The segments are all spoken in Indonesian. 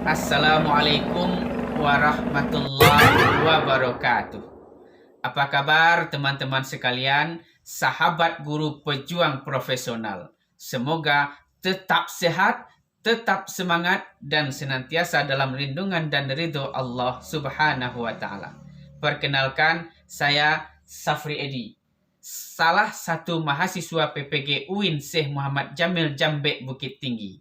Assalamualaikum warahmatullahi wabarakatuh. Apa kabar teman-teman sekalian, sahabat guru pejuang profesional? Semoga tetap sehat, tetap semangat, dan senantiasa dalam lindungan dan ridho Allah Subhanahu wa Ta'ala. Perkenalkan, saya Safri Edi, salah satu mahasiswa PPG UIN Syekh Muhammad Jamil Jambek Bukit Tinggi,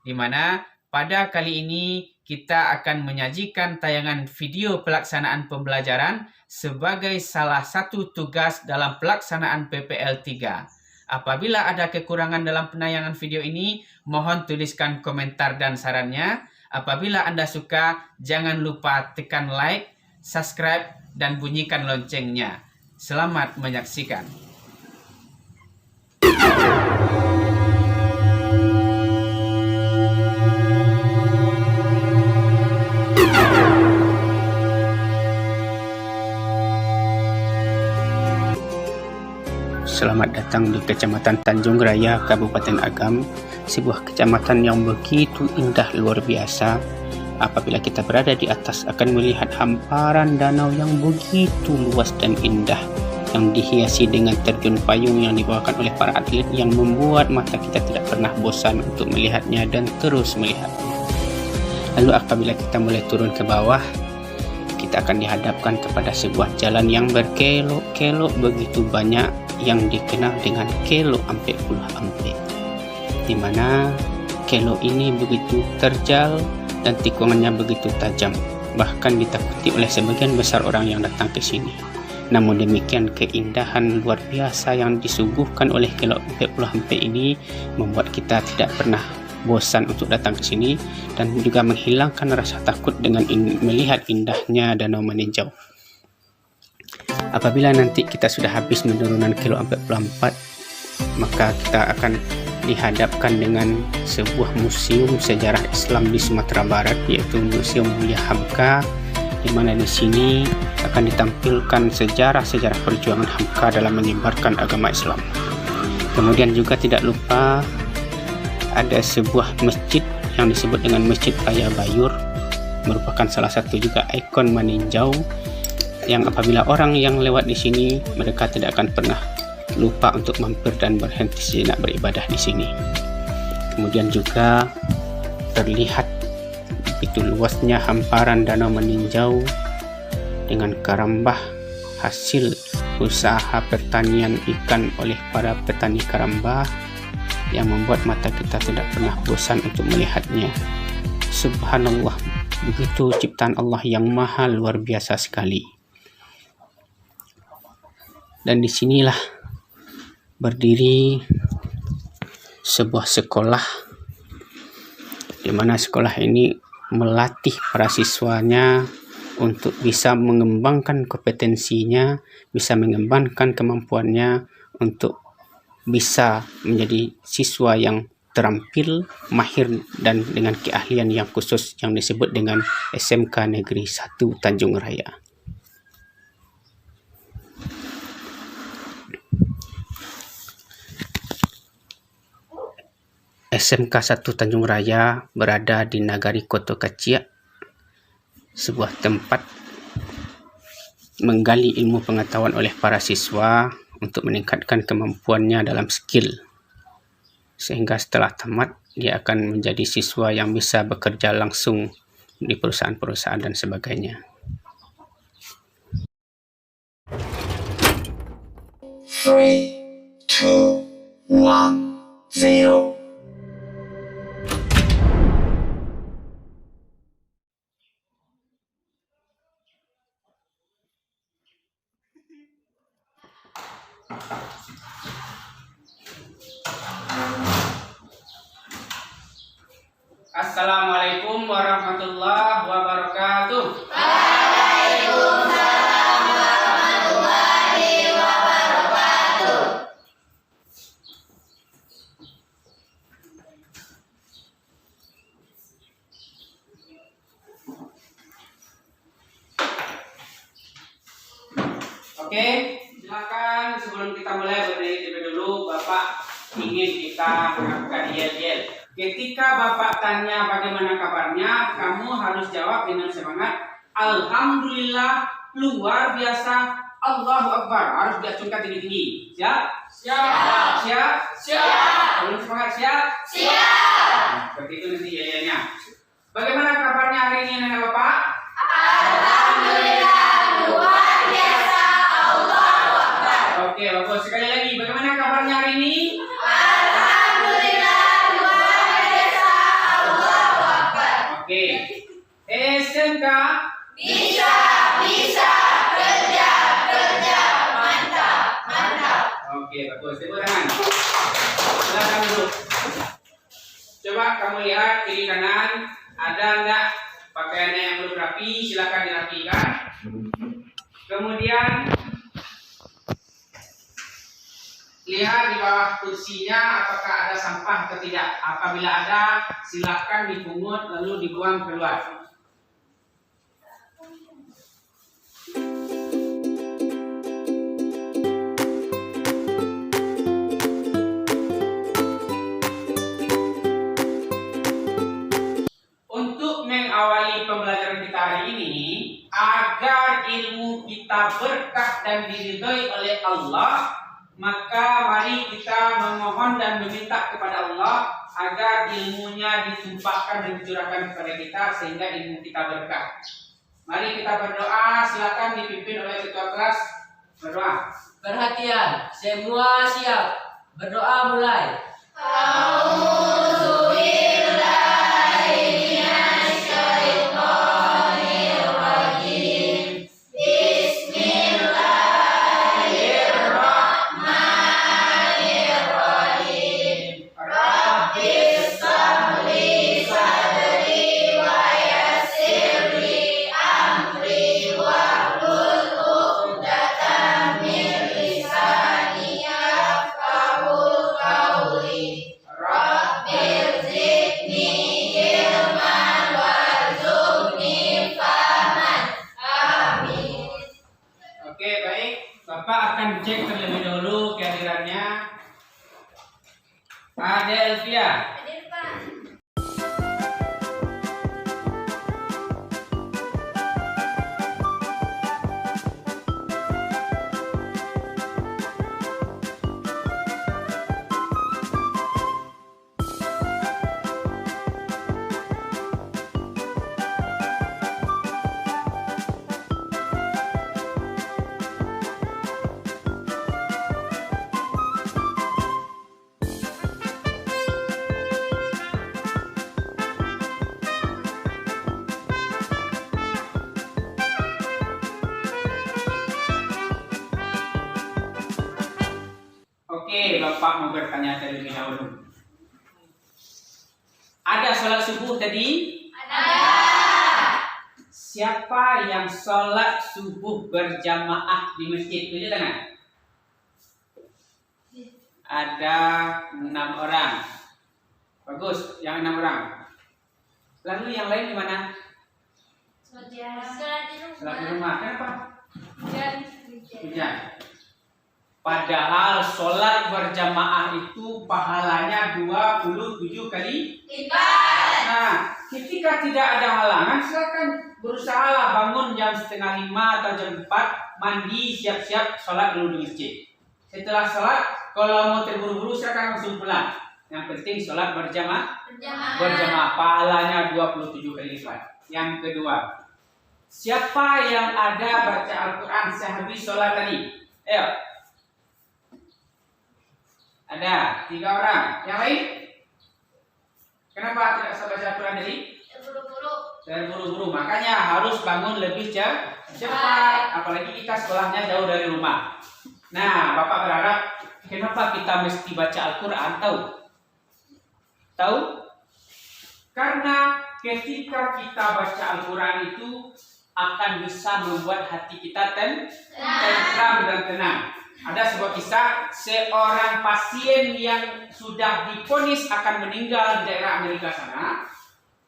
di mana pada kali ini kita akan menyajikan tayangan video pelaksanaan pembelajaran sebagai salah satu tugas dalam pelaksanaan PPL 3. Apabila ada kekurangan dalam penayangan video ini, mohon tuliskan komentar dan sarannya. Apabila Anda suka, jangan lupa tekan like, subscribe, dan bunyikan loncengnya. Selamat menyaksikan. Selamat datang di Kecamatan Tanjung Raya, Kabupaten Agam, sebuah kecamatan yang begitu indah luar biasa. Apabila kita berada di atas akan melihat hamparan danau yang begitu luas dan indah, yang dihiasi dengan terjun payung yang dibawakan oleh para atlet yang membuat mata kita tidak pernah bosan untuk melihatnya dan terus melihatnya. Lalu apabila kita mulai turun ke bawah, kita akan dihadapkan kepada sebuah jalan yang berkelok-kelok begitu banyak, yang dikenal dengan kelok ampek puluh ampek, di mana kelok ini begitu terjal dan tikungannya begitu tajam, bahkan ditakuti oleh sebagian besar orang yang datang ke sini. Namun demikian, keindahan luar biasa yang disuguhkan oleh kelok ampek puluh ampek ini membuat kita tidak pernah bosan untuk datang ke sini dan juga menghilangkan rasa takut dengan melihat indahnya danau meninjau. Apabila nanti kita sudah habis penurunan kilo 44, maka kita akan dihadapkan dengan sebuah museum sejarah Islam di Sumatera Barat, yaitu Museum Mulia Hamka, di mana di sini akan ditampilkan sejarah-sejarah perjuangan Hamka dalam menyebarkan agama Islam. Kemudian juga tidak lupa ada sebuah masjid yang disebut dengan Masjid Raya Bayur, merupakan salah satu juga ikon meninjau, yang apabila orang yang lewat di sini, mereka tidak akan pernah lupa untuk mampir dan berhenti sejenak beribadah di sini. Kemudian juga terlihat begitu luasnya hamparan danau meninjau dengan karambah hasil usaha pertanian ikan oleh para petani karambah, yang membuat mata kita tidak pernah bosan untuk melihatnya. Subhanallah, begitu ciptaan Allah yang maha luar biasa sekali. Dan disinilah berdiri sebuah sekolah, di mana sekolah ini melatih para siswanya untuk bisa mengembangkan kompetensinya, bisa mengembangkan kemampuannya untuk bisa menjadi siswa yang terampil, mahir, dan dengan keahlian yang khusus yang disebut dengan SMK Negeri 1 Tanjung Raya. SMK 1 Tanjung Raya berada di Nagari Koto Kaciak, sebuah tempat menggali ilmu pengetahuan oleh para siswa untuk meningkatkan kemampuannya dalam skill, sehingga setelah tamat dia akan menjadi siswa yang bisa bekerja langsung di perusahaan-perusahaan dan sebagainya. Three, two, one, zero. Assalamualaikum warahmatullahi wabarakatuh. Waalaikumsalam warahmatullahi wabarakatuh. Oke, silakan sebelum kita mulai berdiri dulu, Bapak ingin kita melakukan yel-yel. Ketika Bapak tanya bagaimana kabarnya, kamu harus jawab dengan semangat. Alhamdulillah, luar biasa, Allahu Akbar. Harus diacungkan tinggi-tinggi. Siap? Siap. Siap? Siap. Belum semangat siap? Siap. Nah, seperti itu nanti yayanya. Bagaimana kabarnya hari ini anak Bapak? Alhamdulillah, luar biasa, Allahu Akbar. Oke, bagus. Sekali lagi, bagaimana kabarnya hari ini? Alhamdulillah, luar biasa, Allahu Akbar. Oke. SMK Bisa, bisa, kerja, kerja, mantap, mantap. Oke, bagus. Tepuk tangan. Silakan duduk. Coba kamu lihat kiri kanan, ada enggak pakaiannya yang belum rapi? Silakan dirapikan. Kemudian lihat di bawah kursinya apakah ada sampah atau tidak. Apabila ada, silakan dipungut lalu dibuang keluar. Untuk mengawali pembelajaran kita hari ini, agar ilmu kita berkah dan diridhoi oleh Allah, maka mari kita memohon dan meminta kepada Allah agar ilmunya ditumpahkan dan dicurahkan kepada kita sehingga ilmu kita berkah. Mari kita berdoa, silakan dipimpin oleh ketua kelas. Berdoa. Perhatian, semua siap. Berdoa mulai. Auzubillahiminasyaitonirrajim. Bismillahirrahmanirrahim. Rabbis shrahli sadri wa yassirli amri wahlul 'uqdatam min lisani yafqahu qawli. Rabbir zidni ilman warzuqni fahman. Amin. Oke, baik. Bapak akan cek terlebih dahulu kehadirannya. Ada Elvia. Hadir, Pak. Oke, Bapak mau bertanya terlebih dahulu. Ada sholat subuh tadi? Siapa yang sholat subuh berjamaah di masjid? Tunjuk tangan. Ada 6 orang. Bagus, yang 6 orang. Lalu yang lain di mana? Sholat di rumah. Kenapa? Hujan. Padahal sholat berjamaah itu pahalanya 27 kali. Nah, ketika tidak ada halangan, silakan berusahalah bangun jam 4:30 atau jam 4, mandi, siap-siap sholat dulu di masjid. Setelah sholat, kalau mau terburu-buru silakan langsung pulang. Yang penting sholat berjamaah, pahalanya 27 kali lipat. Yang kedua, siapa yang ada baca Al-Quran sehabis sholat tadi? Ayo. Ada 3 orang. Yang lain? Kenapa tidak bisa baca Al-Quran tadi? Terburu-buru. Makanya harus bangun lebih cepat. Apalagi kita sekolahnya jauh dari rumah. Nah, Bapak berharap kenapa kita mesti baca Al-Quran? Tahu? Karena ketika kita baca Al-Quran itu akan bisa membuat hati kita tentram dan tenang. Ada sebuah kisah, seorang pasien yang sudah divonis akan meninggal di daerah Amerika sana.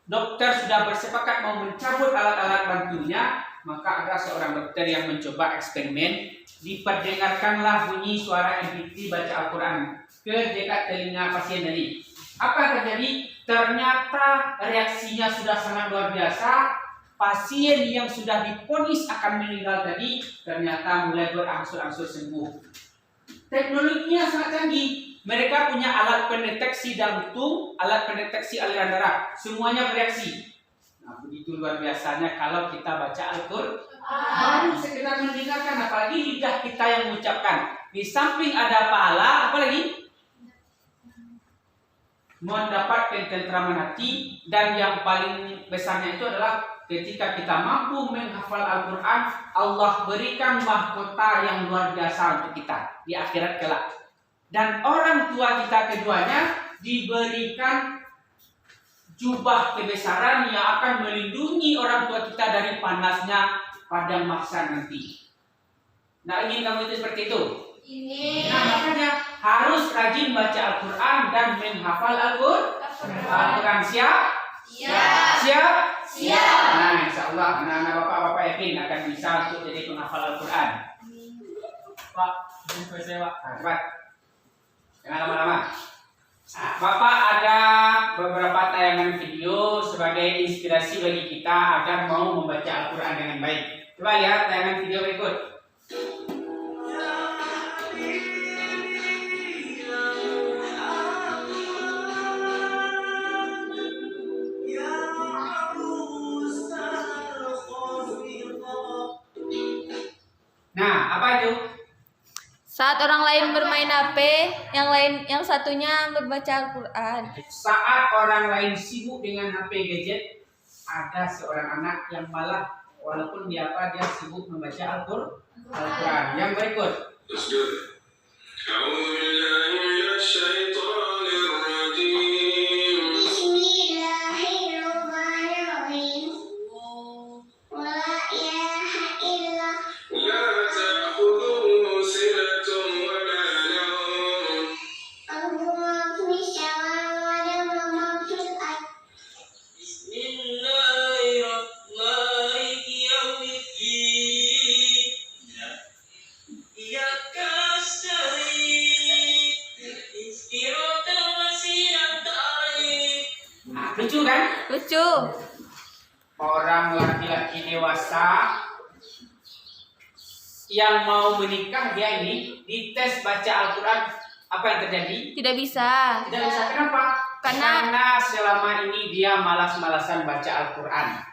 Dokter sudah bersepakat mau mencabut alat-alat bantunya, maka ada seorang dokter yang mencoba eksperimen. Diperdengarkanlah bunyi suara MP3 baca Al-Quran ke dekat telinga pasien tadi. Apa yang terjadi? Ternyata reaksinya sudah sangat luar biasa. Pasien yang sudah diponis akan meninggal tadi ternyata mulai berangsur-angsur sembuh. Teknologinya sangat canggih. Mereka punya alat pendeteksi jantung, alat pendeteksi aliran darah, semuanya bereaksi. Nah, begitu luar biasanya kalau kita baca Al-Qur'an. Baru sekedar mendengarkan, apalagi lidah kita yang mengucapkan. Di samping ada pahala, apalagi mendapatkan ketentraman hati, dan yang paling besarnya itu adalah ketika kita mampu menghafal Al-Quran, Allah berikan mahkota yang luar biasa untuk kita di akhirat kelak. Dan orang tua kita keduanya diberikan jubah kebesaran yang akan melindungi orang tua kita dari panasnya padang mahsyar nanti. Nah, ingin kamu itu seperti itu? Ini. Nah, makanya harus rajin baca Al-Quran dan menghafal Al-Quran. Siap? Siap? Nah, insya Allah anak-anak bapak-bapak yakin akan bisa untuk jadi penghafal Al-Quran. Pak, jumpa saya Pak. Nah, cepat. Jangan lama-lama. Nah, Bapak ada beberapa tayangan video sebagai inspirasi bagi kita agar mau membaca Al-Quran dengan baik. Coba lihat tayangan video berikut. Nah, apa itu? Saat orang lain bermain HP, yang satunya membaca Al-Quran. Saat orang lain sibuk dengan HP gadget, ada seorang anak yang malah walaupun dia sibuk membaca Al-Quran. Yang berikut. Lucu kan? Lucu. Orang laki-laki dewasa yang mau menikah, dia ini dites baca Al-Quran, apa yang terjadi? Tidak bisa. Tidak bisa. Kenapa? Karena selama ini dia malas-malasan baca Al-Quran.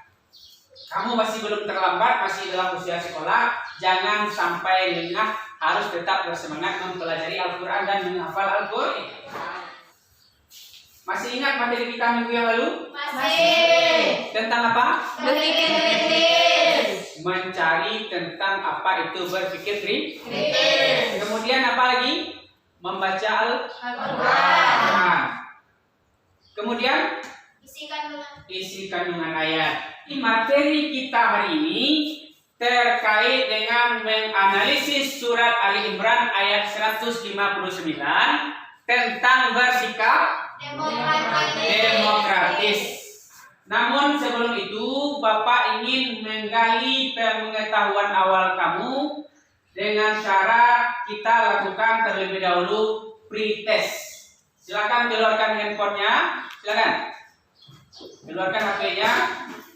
Kamu masih belum terlambat, masih dalam usia sekolah, jangan sampai lengah, harus tetap bersemangat mempelajari Al-Quran dan menghafal Al-Quran. Masih ingat materi kita minggu yang lalu? Masih. Tentang apa? Berpikir kritis. Mencari tentang apa itu berpikir Kritis. Kemudian apa lagi? Membaca Al-Quran. Kemudian isi kandungan ayat. Materi kita hari ini terkait dengan menganalisis surat Ali Imran ayat 159 tentang bersikap demokratis. Namun sebelum itu Bapak ingin menggali pengetahuan awal kamu dengan cara kita lakukan terlebih dahulu pretest. Silakan keluarkan handphonenya, silakan keluarkan HP-nya.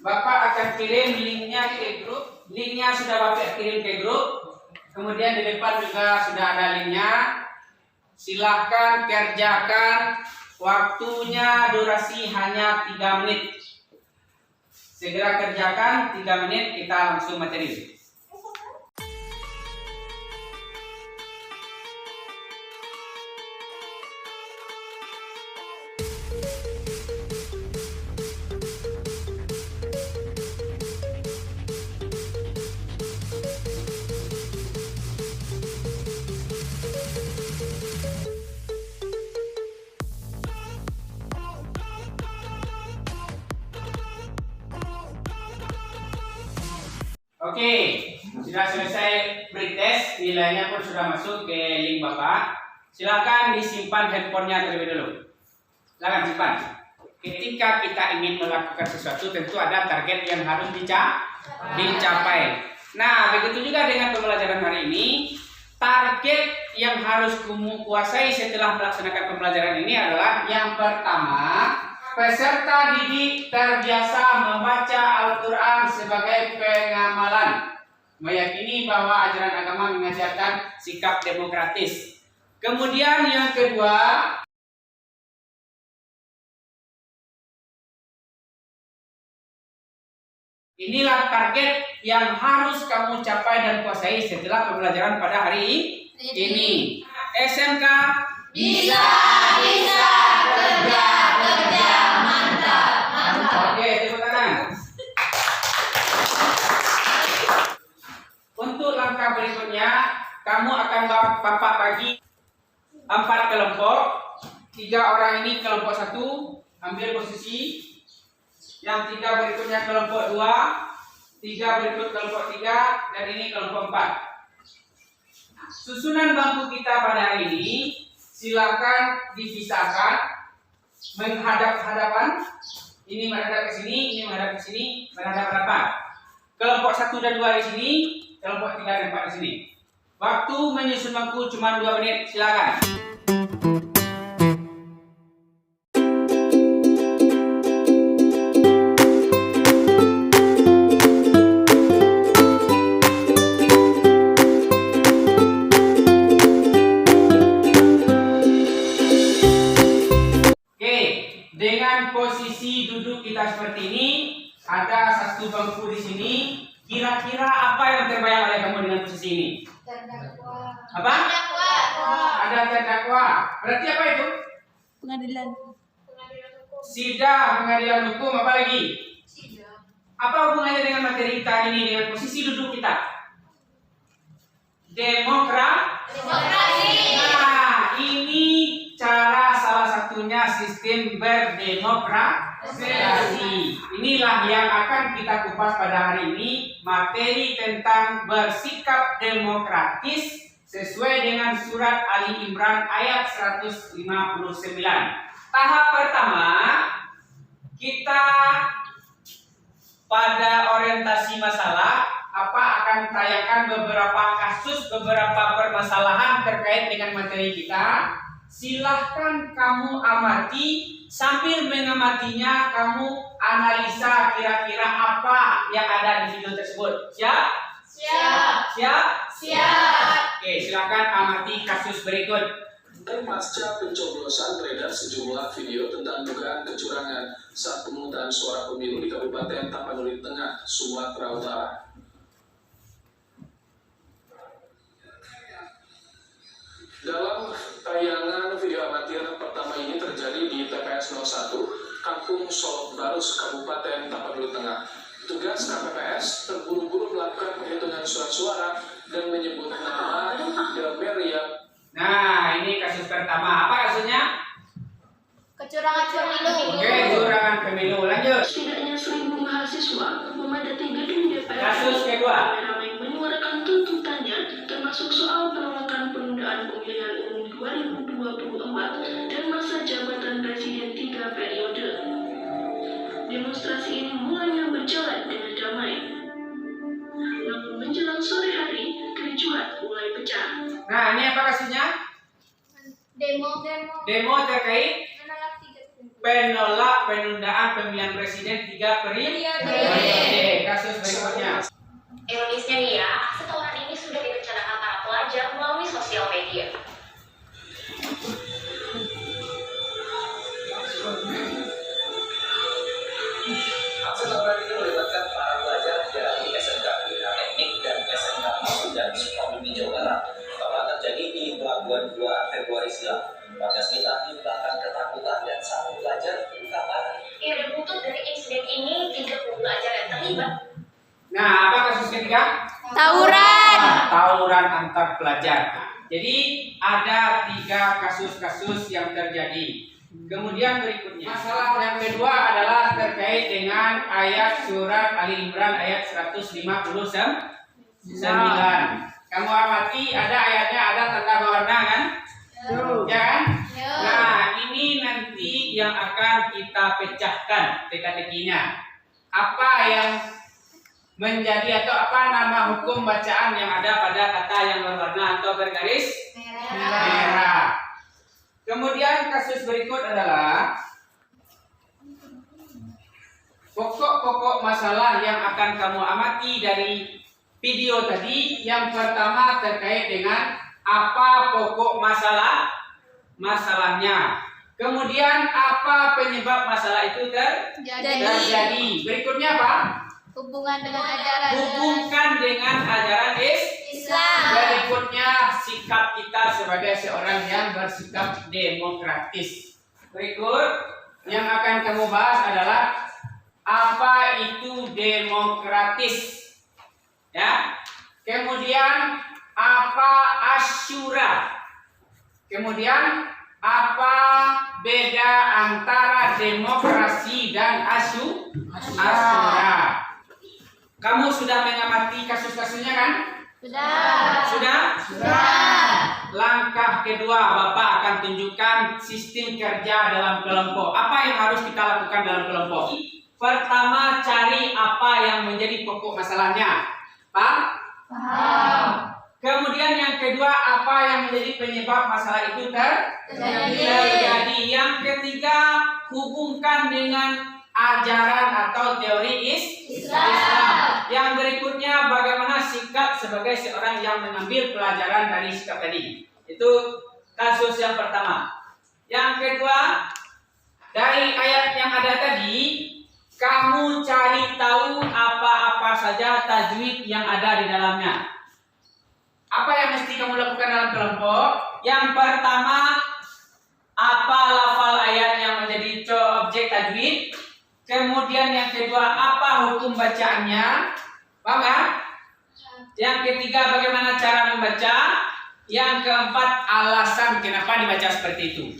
Bapak akan kirim linknya ke grup. Linknya sudah Bapak kirim ke grup. Kemudian di depan juga sudah ada linknya. Silahkan kerjakan. Waktunya durasi hanya 3 menit. Segera kerjakan 3 menit, kita langsung materi. Oke, sudah selesai pretest, nilainya pun sudah masuk ke link Bapak. Silakan disimpan handphonenya terlebih dulu. Silakan simpan. Ketika kita ingin melakukan sesuatu, tentu ada target yang harus dicapai. Nah, begitu juga dengan pembelajaran hari ini. target yang harus kamu kuasai setelah melaksanakan pembelajaran ini adalah yang pertama, peserta didik terbiasa membaca Al-Quran sebagai pengamalan, meyakini bahwa ajaran agama mengajarkan sikap demokratis. Kemudian yang kedua, inilah target yang harus kamu capai dan kuasai setelah pembelajaran pada hari ini. SMK Bisa, kerja, mantap. Oke, tepuk tangan. Untuk langkah berikutnya, kamu akan bapak bagi 4 kelompok. 3 orang ini kelompok 1, ambil posisi. Yang 3 berikutnya kelompok 2, 3 berikut kelompok 3, dan ini kelompok 4. Susunan bangku kita pada hari ini, silakan dipisahkan menghadap-hadapan. Ini menghadap ke sini, ini menghadap ke sini, menghadap-hadapan. Kelompok 1 dan 2 di sini, kelompok 3 dan 4 di sini. Waktu menyusun bangku cuma 2 menit, silakan. Dengan posisi duduk kita seperti ini, ada 1 bangku di sini. Kira-kira apa yang terbayang oleh kamu dengan posisi ini? Apa? Ada terdakwa. Berarti apa itu? Pengadilan. Sidang pengadilan hukum, apa lagi? Apa hubungannya dengan materi kita ini, dengan posisi duduk kita? Demokrasi. Nah, ini cara salah satunya sistem berdemokrasi. Inilah yang akan kita kupas pada hari ini, materi tentang bersikap demokratis sesuai dengan surat Ali Imran ayat 159. Tahap pertama, kita pada orientasi masalah akan tayangkan beberapa kasus, beberapa permasalahan terkait dengan materi kita. Silahkan kamu amati, sambil mengamatinya kamu analisa kira-kira apa yang ada di video tersebut. Siap? Siap. Oke, silahkan amati kasus berikut. Pasca pencoblosan beredar sejumlah video tentang dugaan kecurangan saat pemungutan suara pemilu di Kabupaten Tapanuli Tengah, Sumatera Utara. Dalam tayangan video amatir pertama ini terjadi di TPS 01, Kampung Solok Barus, Kabupaten Tapanuli Tengah. Tugas KPPS terburu-buru melakukan penghitungan surat suara dan menyebut nama Demeria. Nah, ini kasus pertama. Apa kasusnya? Kecurangan pemilu. Oke, kecurangan pemilu. Lanjut. Setidaknya 1000 mahasiswa memadati gedung DPR. Kasus kedua. Ramai menyuarakan tuntutannya, termasuk soal penolakan penundaan pemilihan umum 2024 dan masa jabatan presiden 3 periode. Demonstrasi ini mulanya berjalan dengan damai. Namun menjelang sore hari, kericuhan mulai pecah. Nah, ini apa kasusnya? Demo. Demo terkait penolak penundaan pemilihan presiden 3 periode. Kasus berikutnya. Ironisnya nih ya, setoran ini sudah direncanakan para pelajar melalui sosial media. Setoran ini melibatkan para pelajar dari SMK Pilihan Teknik dan SMK Musik dan Sukabumi, Jawa Barat. Telah terjadi di Pelabuhan 2 Februari silam. Warga sekitar menyebabkan ketakutan dan 1 pelajar luka parah. Ya, dan buntut dari insiden ini 30 pelajar yang terlibat. Nah, apa kasus ketiga? Tawuran. Tawuran antar pelajar. Jadi ada 3 kasus-kasus yang terjadi. Kemudian berikutnya, masalah yang kedua adalah terkait dengan ayat surat Ali Imran ayat 159. Kamu amati, ada ayatnya, ada tanda berwarna kan? Ya kan? Nah, ini nanti yang akan kita pecahkan teka-tekinya. Apa yang menjadi atau apa nama hukum bacaan yang ada pada kata yang berwarna atau bergaris merah. Kemudian kasus berikut adalah pokok-pokok masalah yang akan kamu amati dari video tadi. Yang pertama terkait dengan apa pokok masalahnya. Kemudian apa penyebab masalah itu terjadi. Berikutnya apa? Hubungan dengan ajaran Hubungkan dengan ajaran Islam. Berikutnya sikap kita sebagai seorang yang bersikap demokratis. Berikut yang akan kamu bahas adalah apa itu demokratis. Ya. Kemudian apa Asyura. Kemudian apa beda antara demokrasi dan Asyura. Kamu sudah mengamati kasus-kasusnya kan? Sudah? Langkah kedua, Bapak akan tunjukkan sistem kerja dalam kelompok. Apa yang harus kita lakukan dalam kelompok? Pertama, cari apa yang menjadi pokok masalahnya. Paham? Kemudian yang kedua, apa yang menjadi penyebab masalah itu terjadi. Yang ketiga, hubungkan dengan ajaran atau teori Islam. Yang berikutnya, bagaimana sikap sebagai seorang yang mengambil pelajaran dari sikap tadi. Itu kasus yang pertama. Yang kedua, dari ayat yang ada tadi, kamu cari tahu apa-apa saja tajwid yang ada di dalamnya. Apa yang mesti kamu lakukan dalam kelompok? Yang pertama, apa lafal ayat yang menjadi objek tajwid? Kemudian yang kedua, apa hukum bacaannya? Paham kan? Yang ketiga, bagaimana cara membaca? Yang keempat, alasan kenapa dibaca seperti itu.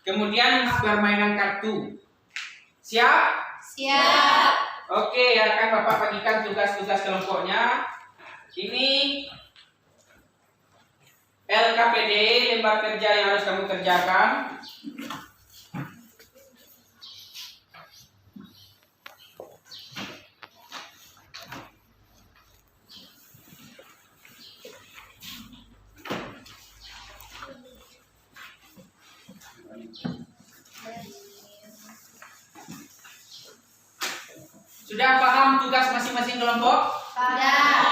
Kemudian permainan kartu. Siap? Oke, akan Bapak bagikan tugas-tugas kelompoknya. Ini LKPD, lembar kerja yang harus kamu kerjakan. Sudah paham tugas masing-masing kelompok?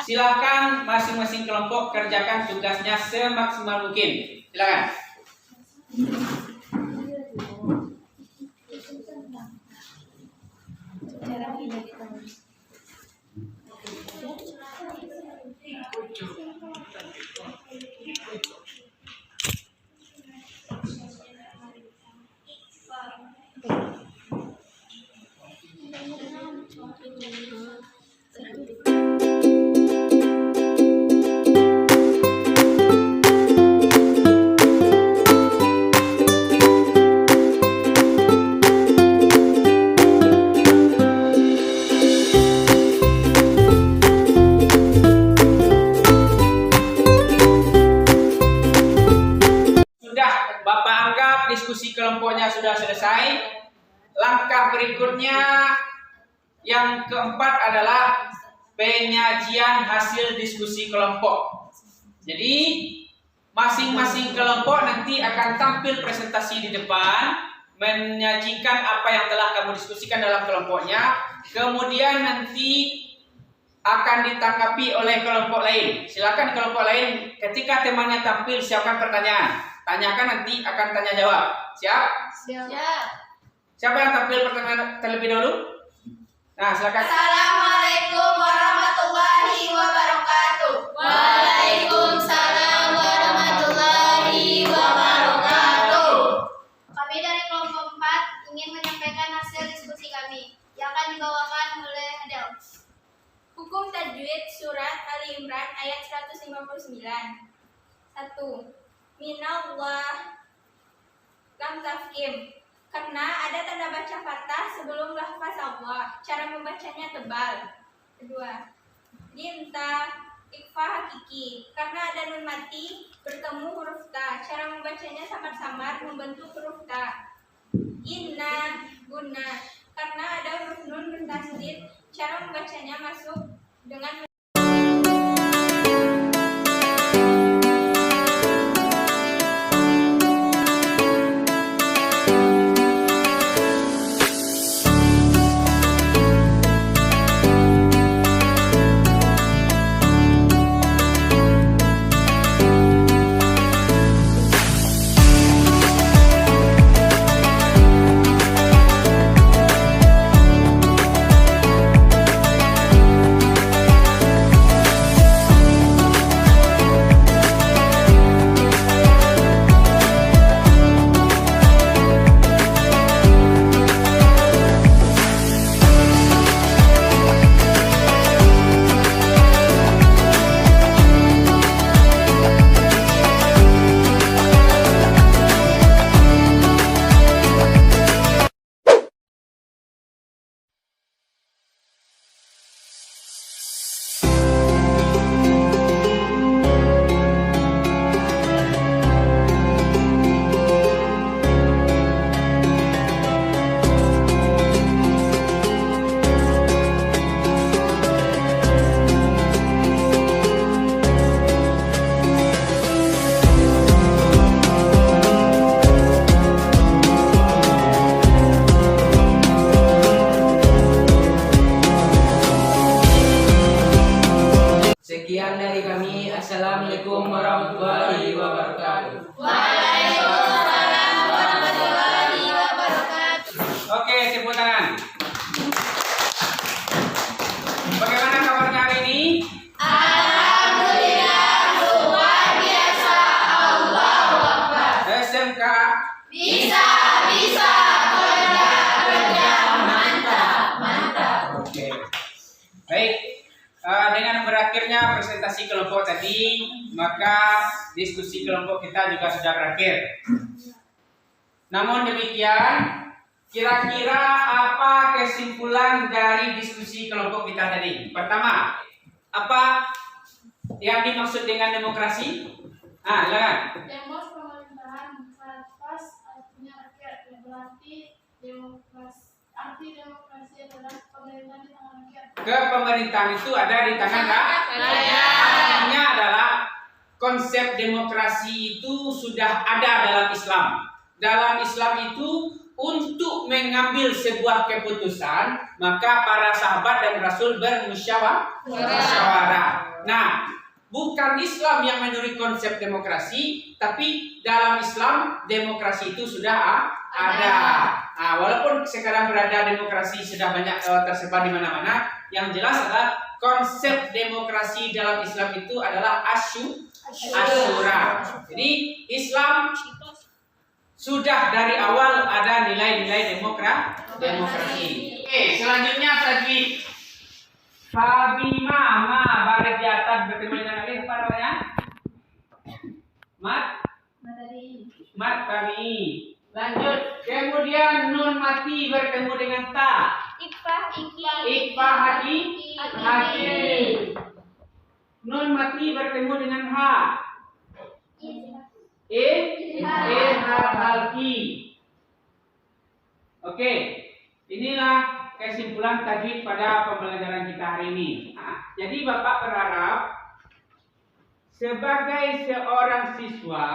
Silakan masing-masing kelompok kerjakan tugasnya semaksimal mungkin. Silakan. Diskusi kelompoknya sudah selesai. Langkah berikutnya yang keempat adalah penyajian hasil diskusi kelompok. Jadi masing-masing kelompok nanti akan tampil presentasi di depan, menyajikan apa yang telah kamu diskusikan dalam kelompoknya. Kemudian nanti akan ditanggapi oleh kelompok lain. Silakan kelompok lain ketika temannya tampil siapkan pertanyaan. Tanyakan, nanti akan tanya jawab. Siap? Siapa yang tampil pertanyaan terlebih dahulu? Nah, silakan. Assalamualaikum warahmatullahi wabarakatuh. Waalaikumsalam warahmatullahi wabarakatuh. Kami dari kelompok 4 ingin menyampaikan hasil diskusi kami yang akan dibawakan oleh Adel. Hukum tajwid surat Ali Imran ayat 159. 1. Minallah lam tafkim, karena ada tanda baca fathah sebelum lafaz Allah. Cara membacanya tebal. 2. Dinta ikfa hakiki, karena ada nun mati bertemu huruf ta. Cara membacanya samar-samar membentuk huruf ta. Inna guna, karena ada huruf nun bertasdid. Cara membacanya masuk dengan Sekian dari kami. Assalamualaikum warahmatullahi wabarakatuh. Waalaikumsalam warahmatullahi wabarakatuh. Oke, tepuk tangan. Bagaimana kabarnya hari ini? Alhamdulillah luar biasa. Allahu Akbar. SMK Bisa kerja mantap. Oke. Baik. Dengan berakhirnya presentasi kelompok tadi, maka diskusi kelompok kita juga sudah berakhir. Namun demikian, kira-kira apa kesimpulan dari diskusi kelompok kita tadi? Pertama, apa yang dimaksud dengan demokrasi? Silakan. Demos pemerintahan pas artinya rakyat, yang berarti arti demokrasi adalah pemerintahan di tangan rakyat. Kepemerintahan itu ada di tangan rakyat. Artinya adalah konsep demokrasi itu sudah ada dalam Islam. Dalam Islam itu untuk mengambil sebuah keputusan, maka para sahabat dan Rasul bermusyawarah. Nah, bukan Islam yang menurut konsep demokrasi, tapi dalam Islam demokrasi itu sudah ada. Nah, walaupun sekarang berada demokrasi sudah banyak tersebar di mana-mana, yang jelas adalah konsep demokrasi dalam Islam itu adalah asyura. Jadi Islam sudah dari awal ada nilai-nilai demokrasi. Oke, selanjutnya tajwid. Fabima ma baris di atas bertemu dengan alif apa namanya? Mat kami. Lanjut. Kemudian nun mati bertemu dengan ta. Ikfa hati. Nun mati bertemu dengan ha. Halki. Oke. Inilah kesimpulan tajwid pada pembelajaran kita hari ini. Jadi Bapak berharap sebagai seorang siswa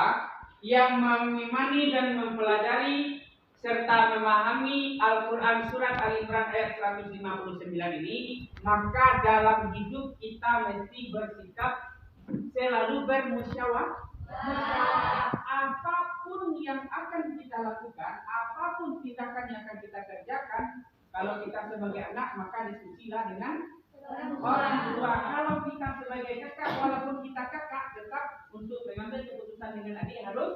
yang mengimani dan mempelajari serta memahami Al-Quran Surat Al-Imran ayat 159 ini, maka dalam hidup kita mesti bersikap selalu bermusyawarah. Apapun yang akan kita lakukan, apapun tindakan yang akan kita kerjakan, kalau kita sebagai anak maka diskusilah dengan orang tua. Kalau kita sebagai kakak, walaupun kita kakak, tetap untuk mengambil keputusan dengan adik harus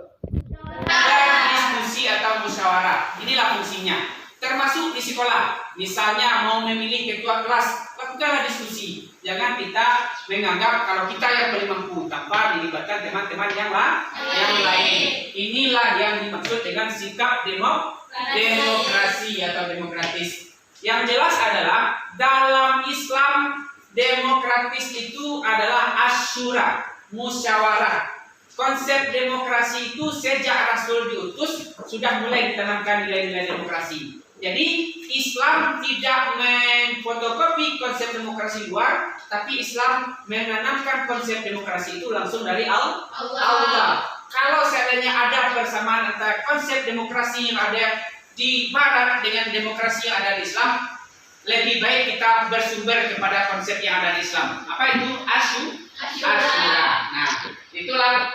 berdiskusi atau musyawarah. Inilah fungsinya. Termasuk di sekolah. Misalnya mau memilih ketua kelas, lakukanlah diskusi. Jangan kita menganggap kalau kita yang paling mampu tanpa dilibatkan teman-teman yang lain. Inilah yang dimaksud dengan sikap demokrasi atau demokratis. Yang jelas adalah dalam Islam demokratis itu adalah asyura, musyawarah. Konsep demokrasi itu sejak Rasul diutus sudah mulai ditanamkan nilai-nilai demokrasi. Jadi Islam tidak memfotokopi konsep demokrasi luar, tapi Islam menanamkan konsep demokrasi itu langsung dari Allah. Kalau seandainya ada persamaan antara konsep demokrasi yang ada di Barat dengan demokrasi yang ada di Islam, lebih baik kita bersumber kepada konsep yang ada di Islam. Apa itu? Asyura. Nah, itulah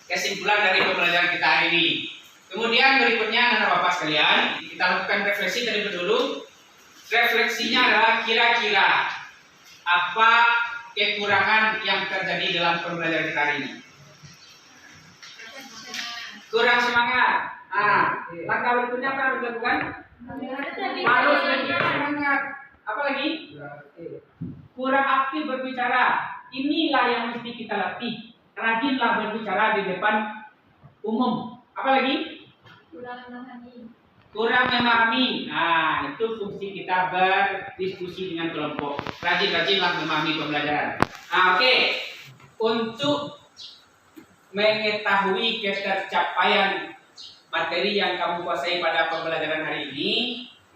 kesimpulan dari pembelajaran kita hari ini. Kemudian berikutnya anak bapak sekalian, kita lakukan refleksi terlebih dahulu. Refleksinya adalah kira-kira apa kekurangan yang terjadi dalam pembelajaran kita hari ini. Kurang semangat. Langkah berikutnya apa yang harus dilakukan? Harus lebih semangat. Apa lagi? Kurang aktif berbicara. Inilah yang mesti kita latih. Rajinlah berbicara di depan umum. Apa lagi? Kurang memahami. Nah, itu fungsi kita berdiskusi dengan kelompok. Rajin-rajinlah memahami pembelajaran. Oke. Untuk mengetahui ketercapaian materi yang kamu kuasai pada pembelajaran hari ini,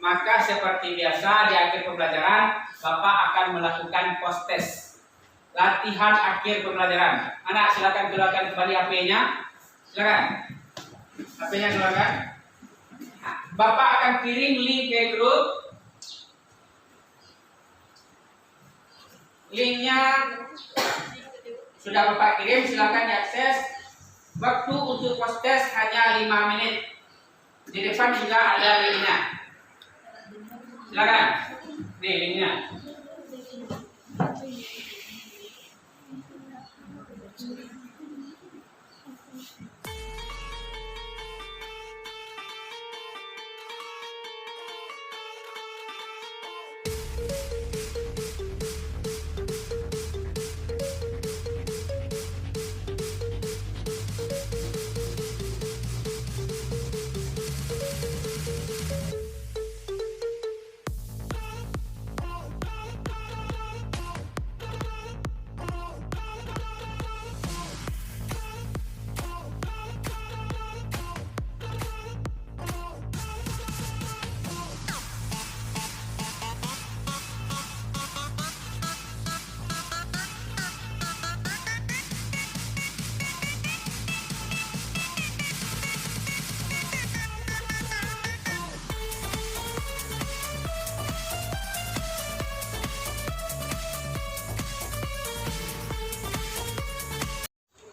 maka seperti biasa di akhir pembelajaran Bapak akan melakukan post test, latihan akhir pembelajaran. Anak silakan keluarkan kembali HP-nya. Silakan. HP-nya keluarkan. Bapak akan kirim link ke grup. Linknya sudah Bapak kirim, silakan diakses. Waktu untuk post test hanya 5 menit. Di depan juga ada linknya. Silakan. Nih linknya.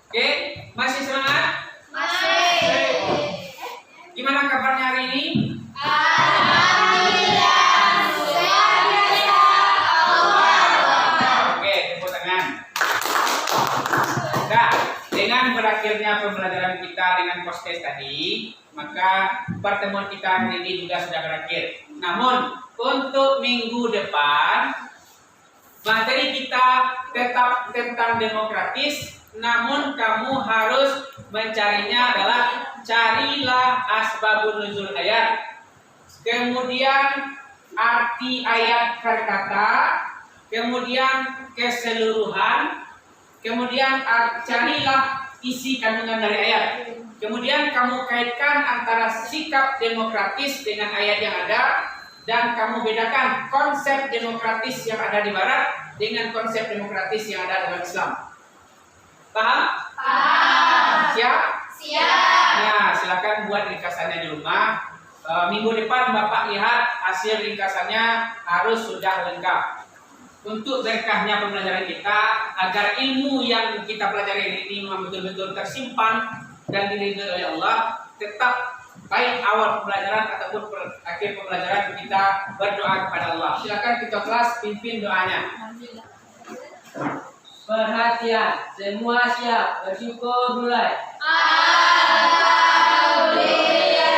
Oke, masih semangat? Masih. Gimana kabarnya hari ini? Alhamdulillah, luar biasa. Oke, tepuk tangan. Nah, dengan berakhirnya pembelajaran kita dengan post test tadi, maka pertemuan kita hari ini juga sudah berakhir. Namun, untuk minggu depan, materi kita tetap tentang demokratis. Namun kamu harus mencarinya adalah carilah asbabun nuzul ayat, kemudian arti ayat per kata, kemudian keseluruhan, kemudian carilah isi kandungan dari ayat. Kemudian kamu kaitkan antara sikap demokratis dengan ayat yang ada, dan kamu bedakan konsep demokratis yang ada di Barat dengan konsep demokratis yang ada dalam Islam. Paham? Paham. Siap? Siap. Nah, silakan buat ringkasannya di rumah. Minggu depan Bapak lihat hasil ringkasannya harus sudah lengkap. Untuk berkahnya pembelajaran kita, agar ilmu yang kita pelajari hari ini memang betul-betul tersimpan dan diridhoi oleh Allah, tetap baik awal pembelajaran ataupun akhir pembelajaran kita berdoa kepada Allah. Silakan kita kelas pimpin doanya. Perhatian, semua siap, bersyukur mulai. Alhamdulillah.